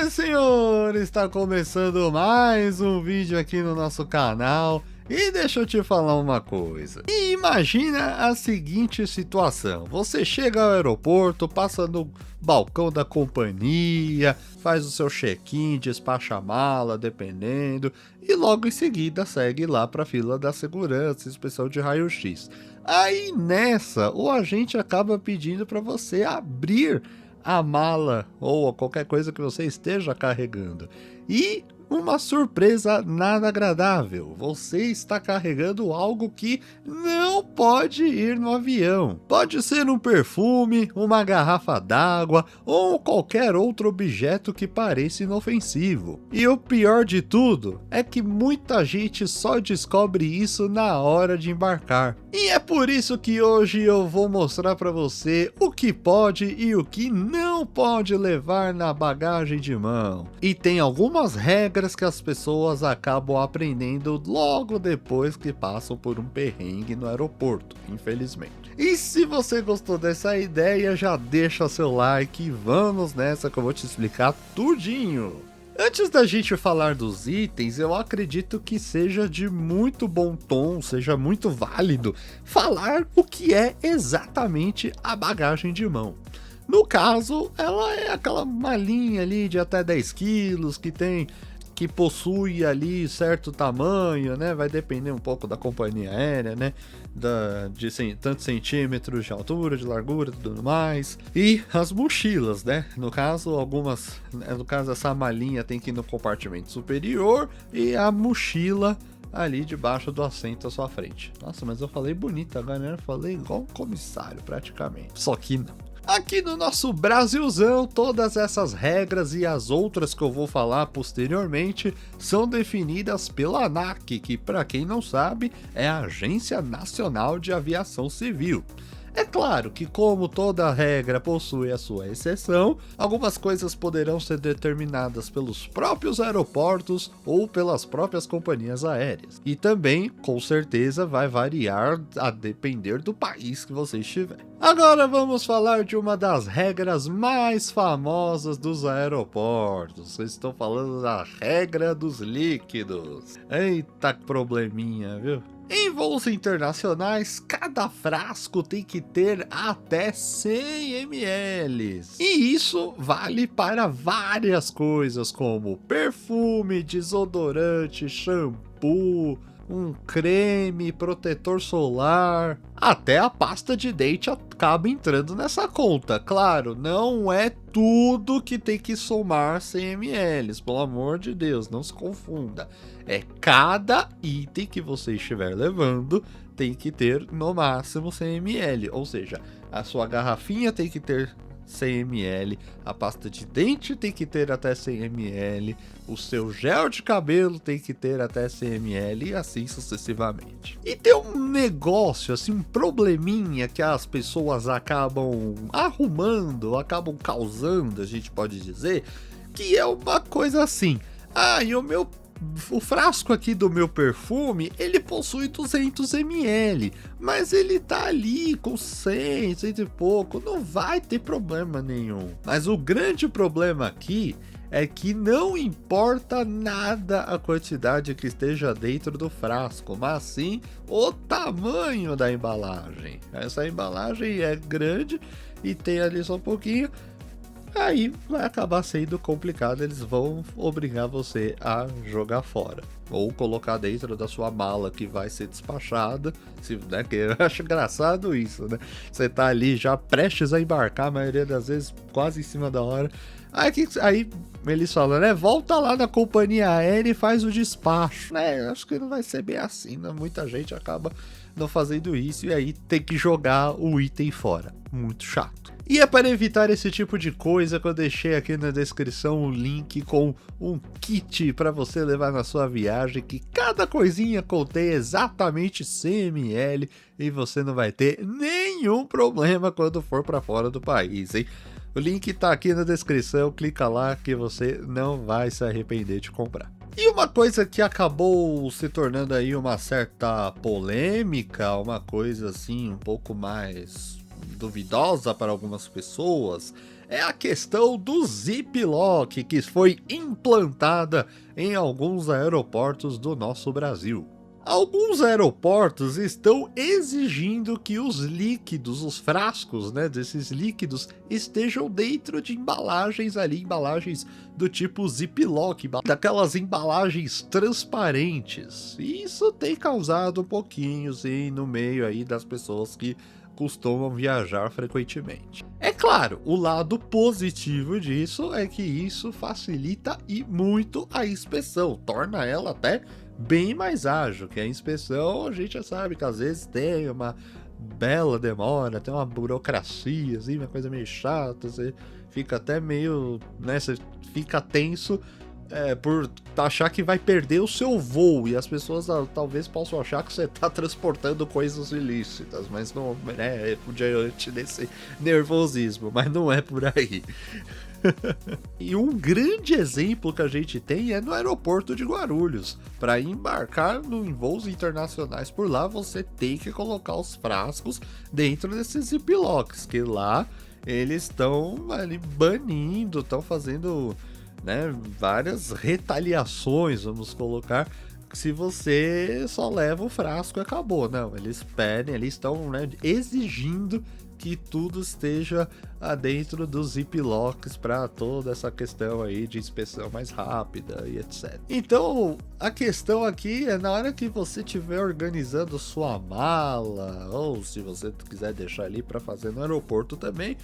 Senhoras e senhores, está começando mais um vídeo aqui no nosso canal. E deixa eu te falar uma coisa. Imagina a seguinte situação. Você chega ao aeroporto, passa no balcão da companhia, faz o seu check-in, despacha a mala, dependendo, e logo em seguida segue lá para a fila da segurança, inspeção de raio-x. Aí nessa, o agente acaba pedindo para você abrir a mala ou qualquer coisa que você esteja carregando. E uma surpresa nada agradável. Você está carregando algo que não pode ir no avião. Pode ser um perfume, uma garrafa d'água ou qualquer outro objeto que pareça inofensivo. E o pior de tudo é que muita gente só descobre isso na hora de embarcar. E é por isso que hoje eu vou mostrar para você o que pode e o que não pode levar na bagagem de mão. E tem algumas regras que as pessoas acabam aprendendo logo depois que passam por um perrengue no aeroporto, infelizmente. E se você gostou dessa ideia, já deixa seu like e vamos nessa que eu vou te explicar tudinho. Antes da gente falar dos itens, eu acredito que seja de muito bom tom, seja muito válido falar o que é exatamente a bagagem de mão. No caso, ela é aquela malinha ali de até 10 quilos que possui ali certo tamanho, né? Vai depender um pouco da companhia aérea, né? De tantos centímetros de altura, de largura e tudo mais. E as mochilas, né? No caso, essa malinha tem que ir no compartimento superior e a mochila ali debaixo do assento à sua frente. Nossa, mas eu falei bonito agora, né? Eu falei igual um comissário, praticamente. Só que não. Aqui no nosso Brasilzão, todas essas regras e as outras que eu vou falar posteriormente são definidas pela ANAC, que para quem não sabe é a Agência Nacional de Aviação Civil. É claro que, como toda regra possui a sua exceção, algumas coisas poderão ser determinadas pelos próprios aeroportos ou pelas próprias companhias aéreas. E também, com certeza, vai variar a depender do país que você estiver. Agora vamos falar de uma das regras mais famosas dos aeroportos. Eu estou falando da regra dos líquidos. Eita probleminha, viu? Em voos internacionais, cada frasco tem que ter até 100 ml. E isso vale para várias coisas como perfume, desodorante, shampoo, um creme, protetor solar, até a pasta de dente acaba entrando nessa conta. Claro, não é tudo que tem que somar 100 ml, pelo amor de Deus, não se confunda. É cada item que você estiver levando tem que ter no máximo 100 ml, ou seja, a sua garrafinha tem que ter 100 ml, a pasta de dente tem que ter até 100 ml, o seu gel de cabelo tem que ter até 100 ml e assim sucessivamente. E tem um negócio, assim, um probleminha que as pessoas acabam arrumando, acabam causando, a gente pode dizer, que é uma coisa assim: e o frasco aqui do meu perfume, ele possui 200 ml, mas ele tá ali com 100 e pouco, não vai ter problema nenhum. Mas o grande problema aqui é que não importa nada a quantidade que esteja dentro do frasco, mas sim o tamanho da embalagem. Essa embalagem é grande e tem ali só um pouquinho, aí vai acabar sendo complicado, eles vão obrigar você a jogar fora. Ou colocar dentro da sua mala que vai ser despachada, né, que eu acho engraçado isso, né? Você tá ali já prestes a embarcar, a maioria das vezes quase em cima da hora. Aí eles falam, né? Volta lá na companhia aérea e faz o despacho. Né? Acho que não vai ser bem assim, né? Muita gente acaba não fazendo isso e aí tem que jogar o item fora. Muito chato. E é para evitar esse tipo de coisa que eu deixei aqui na descrição um link com um kit para você levar na sua viagem, que cada coisinha contém exatamente 100 ml e você não vai ter nenhum problema quando for para fora do país, hein? O link tá aqui na descrição, clica lá que você não vai se arrepender de comprar. E uma coisa que acabou se tornando aí uma certa polêmica, uma coisa assim um pouco mais duvidosa para algumas pessoas, é a questão do Ziploc, que foi implantada em alguns aeroportos do nosso Brasil. Alguns aeroportos estão exigindo que os líquidos, os frascos, né, desses líquidos estejam dentro de embalagens ali, embalagens do tipo Ziploc, daquelas embalagens transparentes. E isso tem causado um pouquinho, sim, no meio aí das pessoas que costumam viajar frequentemente. É claro, o lado positivo disso é que isso facilita e muito a inspeção, torna ela até bem mais ágil, que a inspeção a gente já sabe que às vezes tem uma bela demora, tem uma burocracia, assim, uma coisa meio chata, você fica até meio, né, você fica tenso por achar que vai perder o seu voo, e as pessoas talvez possam achar que você está transportando coisas ilícitas, mas não é diante desse nervosismo, mas não é por aí. E um grande exemplo que a gente tem é no aeroporto de Guarulhos. Para embarcar em voos internacionais por lá, você tem que colocar os frascos dentro desses ziplocs, que lá eles estão ali banindo, estão fazendo, né, várias retaliações, vamos colocar, se você só leva o frasco e acabou. Não, eles pedem, eles estão, né, exigindo que tudo esteja dentro dos ziplocs para toda essa questão aí de inspeção mais rápida e etc. Então, a questão aqui é na hora que você estiver organizando sua mala, ou se você quiser deixar ali para fazer no aeroporto também,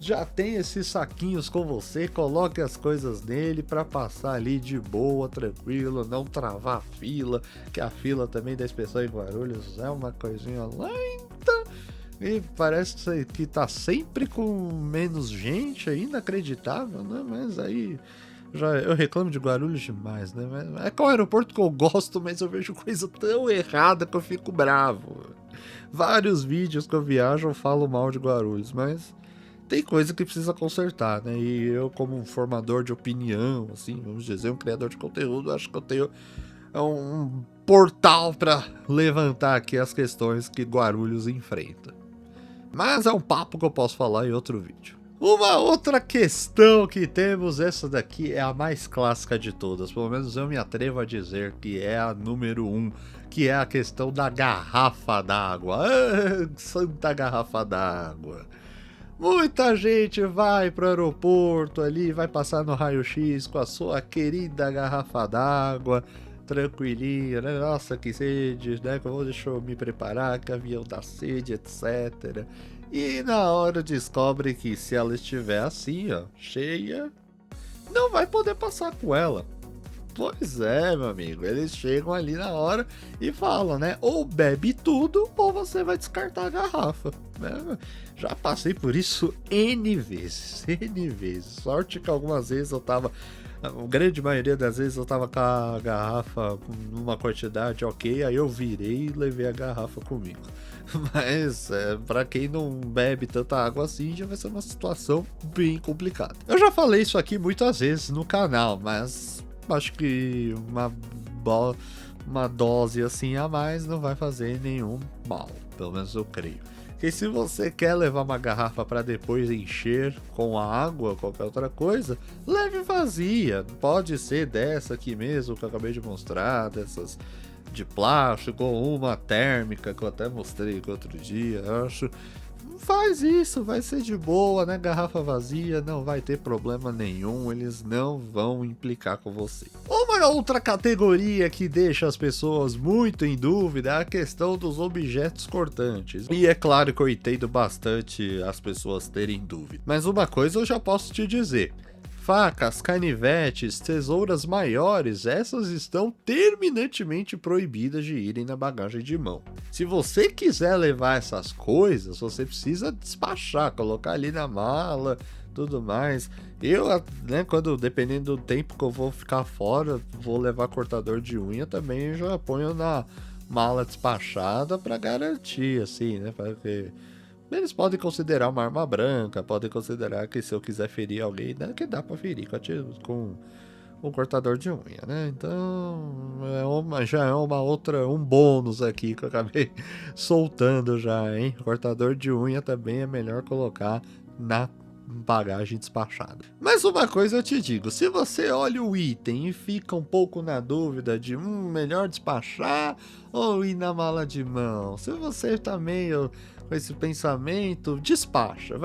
já tem esses saquinhos com você, coloque as coisas nele para passar ali de boa, tranquilo, não travar a fila, que a fila também da inspeção em Guarulhos é uma coisinha lenta. E parece que tá sempre com menos gente, é inacreditável, né? Mas aí eu reclamo de Guarulhos demais, né? É que é um aeroporto que eu gosto, mas eu vejo coisa tão errada que eu fico bravo. Vários vídeos que eu viajo eu falo mal de Guarulhos, mas tem coisa que precisa consertar, né? E eu, como um formador de opinião, assim, vamos dizer, um criador de conteúdo, acho que eu tenho um portal para levantar aqui as questões que Guarulhos enfrenta. Mas é um papo que eu posso falar em outro vídeo. Uma outra questão que temos, essa daqui é a mais clássica de todas, pelo menos eu me atrevo a dizer que é a número 1, que é a questão da garrafa d'água. Santa garrafa d'água. Muita gente vai pro aeroporto ali, vai passar no raio-x com a sua querida garrafa d'água, tranquilinha, né? Nossa, que sede, né? Deixa eu me preparar, que avião dá sede, etc. E na hora descobre que se ela estiver assim, ó, cheia, não vai poder passar com ela. Pois é, meu amigo, eles chegam ali na hora e falam, né? Ou bebe tudo, ou você vai descartar a garrafa, né? Já passei por isso N vezes, N vezes. Sorte que algumas vezes eu tava, a grande maioria das vezes eu tava com a garrafa numa quantidade ok, aí eu virei e levei a garrafa comigo. Mas para quem não bebe tanta água assim, já vai ser uma situação bem complicada. Eu já falei isso aqui muitas vezes no canal, mas acho que uma dose assim a mais não vai fazer nenhum mal, pelo menos eu creio. E se você quer levar uma garrafa para depois encher com a água ou qualquer outra coisa, leve vazia. Pode ser dessa aqui mesmo que eu acabei de mostrar, dessas de plástico, ou uma térmica que eu até mostrei outro dia, eu acho. Faz isso, vai ser de boa, né? Garrafa vazia, não vai ter problema nenhum, eles não vão implicar com você. Uma outra categoria que deixa as pessoas muito em dúvida é a questão dos objetos cortantes. E é claro que eu entendo bastante as pessoas terem dúvida. Mas uma coisa eu já posso te dizer. Facas, canivetes, tesouras maiores, essas estão terminantemente proibidas de irem na bagagem de mão. Se você quiser levar essas coisas, você precisa despachar, colocar ali na mala, tudo mais. Eu, né, dependendo do tempo que eu vou ficar fora, vou levar cortador de unha também, já ponho na mala despachada para garantir, assim, né, porque eles podem considerar uma arma branca, podem considerar que se eu quiser ferir alguém, né, que dá pra ferir com um cortador de unha, né? Então, já é um bônus aqui que eu acabei soltando já, hein? Cortador de unha também é melhor colocar na bagagem despachada. Mas uma coisa eu te digo, se você olha o item e fica um pouco na dúvida de melhor despachar ou ir na mala de mão, se você tá meio com esse pensamento, despacha,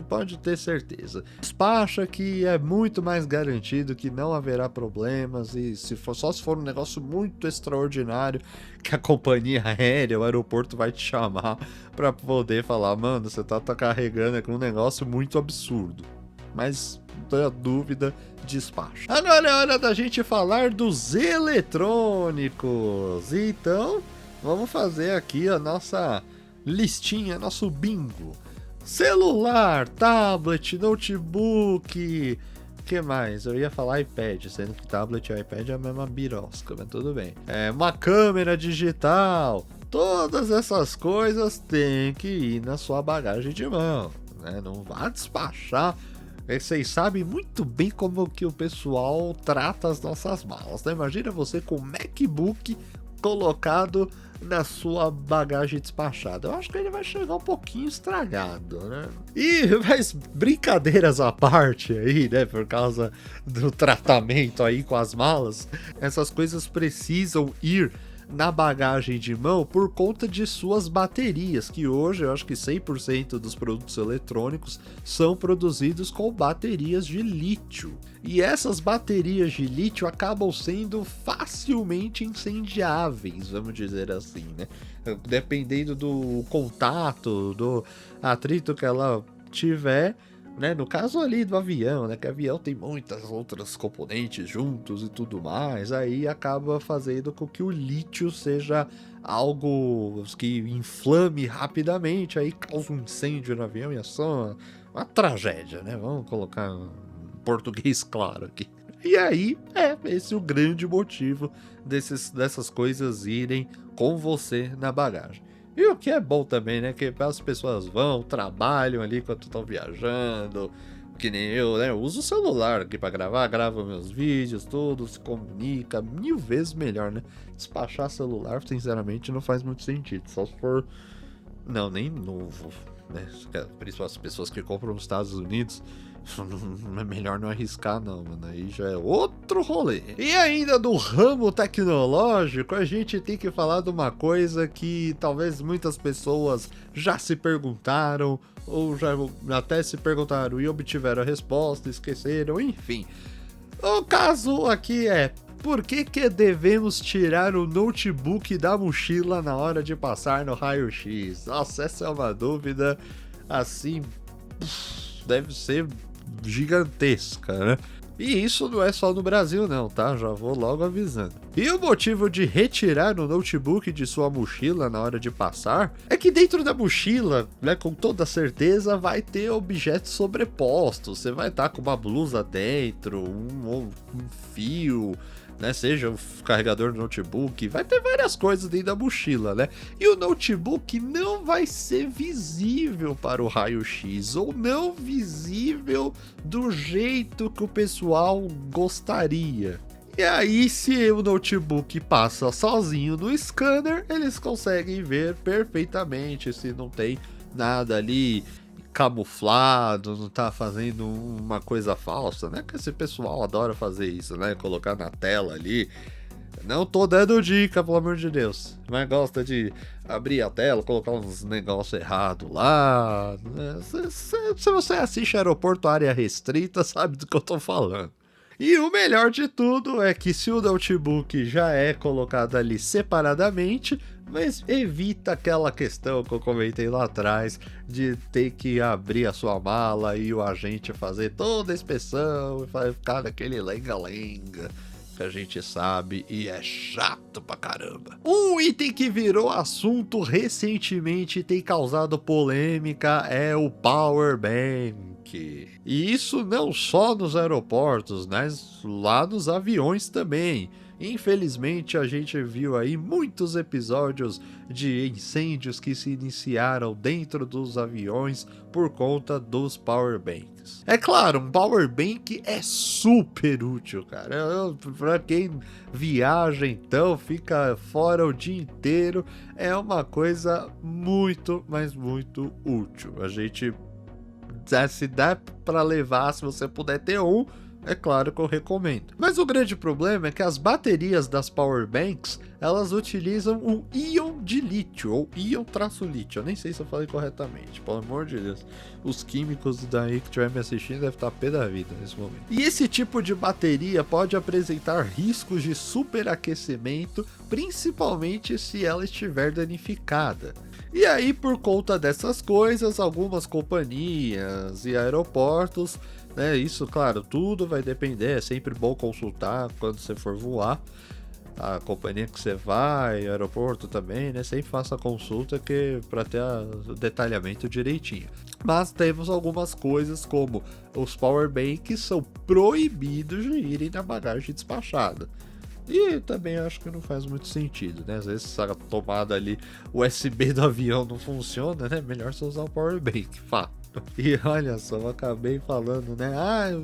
pode ter certeza. Despacha, que é muito mais garantido que não haverá problemas, e se for um negócio muito extraordinário que a companhia aérea, o aeroporto vai te chamar pra poder falar, mano, você tá carregando aqui um negócio muito absurdo. Mas, da dúvida, despacha. Agora é hora da gente falar dos eletrônicos. Então, vamos fazer aqui a nossa listinha, nosso bingo. Celular, tablet, notebook, que mais? Eu ia falar iPad, sendo que tablet e iPad é a mesma birosca, mas tudo bem. Uma câmera digital, todas essas coisas tem que ir na sua bagagem de mão, né? Não vá despachar. Vocês sabem muito bem como que o pessoal trata as nossas malas, né? Imagina você com um MacBook colocado na sua bagagem despachada. Eu acho que ele vai chegar um pouquinho estragado, né? Mas brincadeiras à parte aí, né? Por causa do tratamento aí com as malas, essas coisas precisam ir na bagagem de mão por conta de suas baterias, que hoje eu acho que 100% dos produtos eletrônicos são produzidos com baterias de lítio. E essas baterias de lítio acabam sendo facilmente incendiáveis, vamos dizer assim, né? Dependendo do contato, do atrito que ela tiver, né? No caso ali do avião, né? Que avião tem muitas outras componentes juntos e tudo mais, aí acaba fazendo com que o lítio seja algo que inflame rapidamente, aí causa um incêndio no avião e é só uma tragédia, né? Vamos colocar em português claro aqui. E aí, esse é o grande motivo dessas coisas irem com você na bagagem. E o que é bom também, né? Que as pessoas trabalham ali enquanto estão viajando. Que nem eu, né? Eu uso o celular aqui pra gravar, gravo meus vídeos, tudo, se comunica 1000 vezes melhor, né? Despachar celular, sinceramente, não faz muito sentido. Só se for. Não, nem novo, né? Principalmente as pessoas que compram nos Estados Unidos. É melhor não arriscar não, mano, aí já é outro rolê. E ainda do ramo tecnológico, a gente tem que falar de uma coisa que talvez muitas pessoas já se perguntaram, ou já até se perguntaram e obtiveram a resposta, esqueceram, enfim. O caso aqui é: por que devemos tirar o notebook da mochila na hora de passar no raio-x? Nossa, essa é uma dúvida, assim, deve ser gigantesca, né? E isso não é só no Brasil não, tá? Já vou logo avisando. E o motivo de retirar o notebook de sua mochila na hora de passar é que dentro da mochila, né, com toda certeza vai ter objetos sobrepostos. Você vai estar com uma blusa dentro, um fio, né, seja o carregador do notebook, vai ter várias coisas dentro da mochila, né? E o notebook não vai ser visível para o raio-x, ou não visível do jeito que o pessoal gostaria. E aí, se o notebook passa sozinho no scanner, eles conseguem ver perfeitamente se não tem nada ali camuflado, não tá fazendo uma coisa falsa, né? Que esse pessoal adora fazer isso, né? Colocar na tela ali. Não tô dando dica, pelo amor de Deus, mas gosta de abrir a tela, colocar uns negócios errados lá. Né? Se você assiste Aeroporto Área Restrita, sabe do que eu tô falando. E o melhor de tudo é que se o notebook já é colocado ali separadamente, mas evita aquela questão que eu comentei lá atrás, de ter que abrir a sua mala e o agente fazer toda a inspeção e ficar naquele lenga-lenga que a gente sabe e é chato pra caramba. Um item que virou assunto recentemente e tem causado polêmica é o Power Bank. E isso não só nos aeroportos, mas lá nos aviões também. Infelizmente a gente viu aí muitos episódios de incêndios que se iniciaram dentro dos aviões por conta dos power banks. É claro, um power bank é super útil, cara. Pra quem viaja então, fica fora o dia inteiro, é uma coisa muito, mas muito útil. A gente Se der para levar, se você puder ter um, é claro que eu recomendo. Mas o grande problema é que as baterias das power banks, elas utilizam um íon de lítio, ou íon-lítio, eu nem sei se eu falei corretamente, pelo amor de Deus. Os químicos daí que estiver me assistindo devem estar pé da vida nesse momento. E esse tipo de bateria pode apresentar riscos de superaquecimento, principalmente se ela estiver danificada. E aí, por conta dessas coisas, algumas companhias e aeroportos, né, isso, claro, tudo vai depender, é sempre bom consultar quando você for voar, a companhia que você vai, aeroporto também, né, sempre faça a consulta para ter o detalhamento direitinho. Mas temos algumas coisas como os power banks são proibidos de irem na bagagem despachada. E também acho que não faz muito sentido, né? Às vezes a tomada ali USB do avião não funciona, né? Melhor você usar o power bank, fato. E olha só, eu acabei falando, né?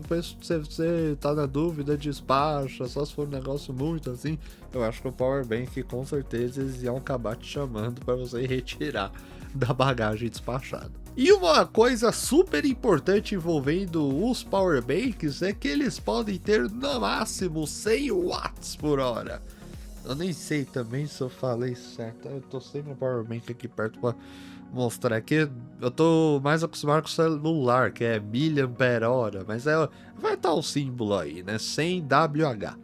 Você tá na dúvida, despacha, só se for um negócio muito assim. Eu acho que o power bank com certeza eles iam acabar te chamando para você retirar da bagagem despachada. E uma coisa super importante envolvendo os power banks é que eles podem ter no máximo 100 watts por hora. Eu nem sei também se eu falei certo. Eu tô sempre no power bank aqui perto para mostrar aqui. Eu tô mais acostumado com o celular, que é mAh, mas vai estar o símbolo aí, né? 100 WH.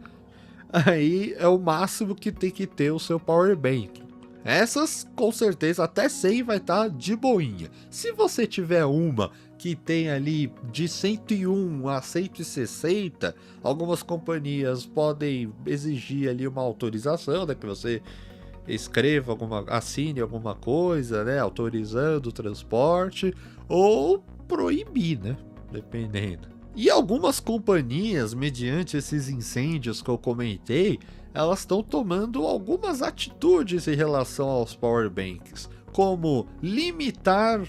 Aí é o máximo que tem que ter o seu power bank. Essas, com certeza, até 100 vai estar de boinha. Se você tiver uma que tem ali de 101 a 160, algumas companhias podem exigir ali uma autorização, né, que você escreva assine alguma coisa, né, autorizando o transporte, ou proibir, né, dependendo. E algumas companhias, mediante esses incêndios que eu comentei, elas estão tomando algumas atitudes em relação aos power banks, como limitar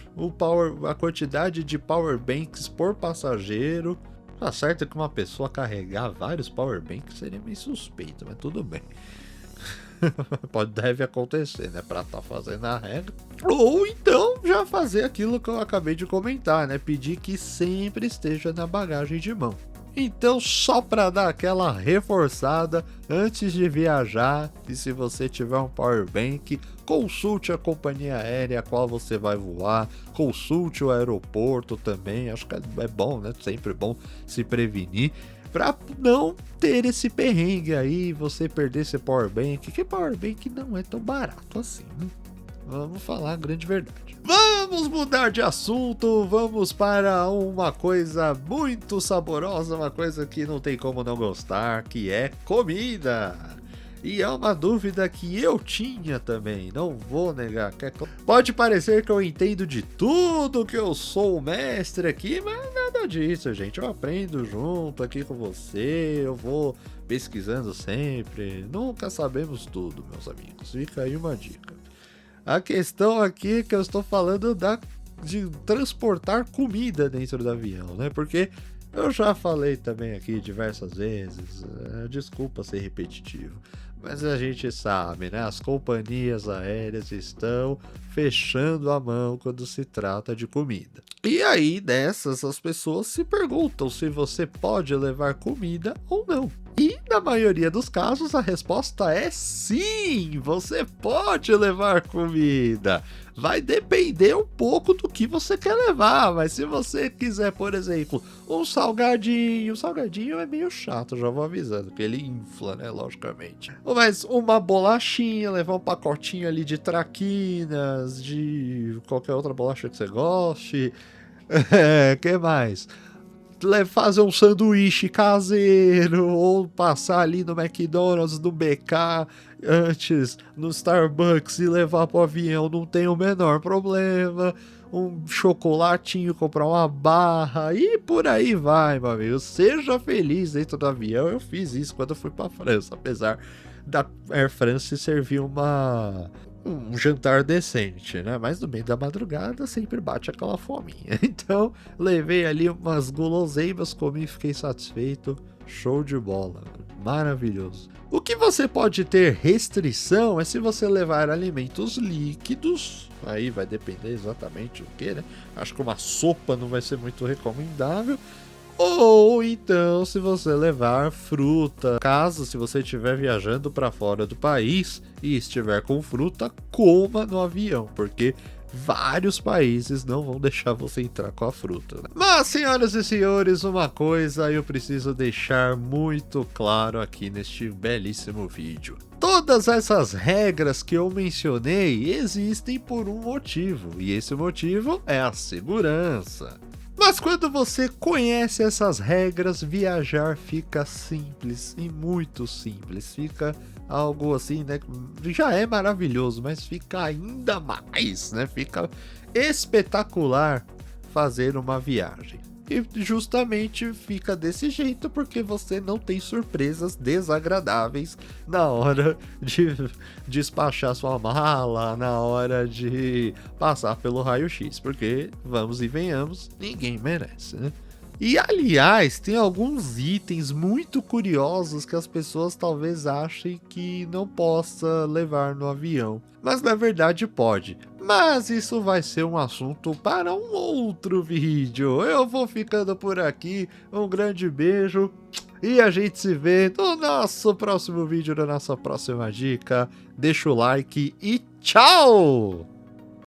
a quantidade de power banks por passageiro. Tá certo que uma pessoa carregar vários power banks seria meio suspeito, mas tudo bem. Deve acontecer, né, para estar fazendo a regra. Ou então já fazer aquilo que eu acabei de comentar, né, pedir que sempre esteja na bagagem de mão. Então, só para dar aquela reforçada antes de viajar, e se você tiver um power bank, consulte a companhia aérea a qual você vai voar, consulte o aeroporto também, acho que é bom, né? Sempre bom se prevenir, para não ter esse perrengue aí, você perder esse power bank, que power bank não é tão barato assim, né? Vamos falar a grande verdade. Vamos mudar de assunto, vamos para uma coisa muito saborosa, uma coisa que não tem como não gostar, que é comida. E é uma dúvida que eu tinha também, não vou negar. Pode parecer que eu entendo de tudo, que eu sou o mestre aqui, mas nada disso, gente. Eu aprendo junto aqui com você, eu vou pesquisando sempre. Nunca sabemos tudo, meus amigos. Fica aí uma dica. A questão aqui é que eu estou falando de transportar comida dentro do avião, né? Porque eu já falei também aqui diversas vezes, desculpa ser repetitivo, mas a gente sabe, né? As companhias aéreas estão fechando a mão quando se trata de comida. E aí, dessas, as pessoas se perguntam se você pode levar comida ou não. E, na maioria dos casos, a resposta é sim, você pode levar comida. Vai depender um pouco do que você quer levar, mas se você quiser, por exemplo, um salgadinho, o salgadinho é meio chato, já vou avisando, porque ele infla, né, logicamente. Mas uma bolachinha, levar um pacotinho ali de traquinas, de qualquer outra bolacha que você goste, que mais? Fazer um sanduíche caseiro, ou passar ali no McDonald's, no BK, antes no Starbucks e levar pro avião, não tem o menor problema. Um chocolatinho, comprar uma barra e por aí vai, meu amigo. Seja feliz dentro do avião. Eu fiz isso quando eu fui pra França, apesar da Air France servir um jantar decente, né? Mas no meio da madrugada sempre bate aquela fominha. Então, levei ali umas guloseimas, comi e fiquei satisfeito. Show de bola. maravilhoso. O que você pode ter restrição é se você levar alimentos líquidos, aí vai depender exatamente do que, né? Acho que uma sopa não vai ser muito recomendável. Ou então, se você levar fruta, caso se você estiver viajando para fora do país e estiver com fruta, coma no avião, porque vários países não vão deixar você entrar com a fruta, né? Mas, senhoras e senhores, uma coisa eu preciso deixar muito claro aqui neste belíssimo vídeo. Todas essas regras que eu mencionei existem por um motivo, e esse motivo é a segurança. Mas quando você conhece essas regras, viajar fica simples e muito simples. Fica algo assim, né? Já é maravilhoso, mas fica ainda mais, né? Fica espetacular fazer uma viagem. E justamente fica desse jeito porque você não tem surpresas desagradáveis na hora de despachar sua mala, na hora de passar pelo raio-x, porque, vamos e venhamos, ninguém merece, né? E aliás, tem alguns itens muito curiosos que as pessoas talvez achem que não possa levar no avião, mas na verdade pode. Mas isso vai ser um assunto para um outro vídeo. Eu vou ficando por aqui, um grande beijo e a gente se vê no nosso próximo vídeo, na nossa próxima dica. Deixa o like e tchau!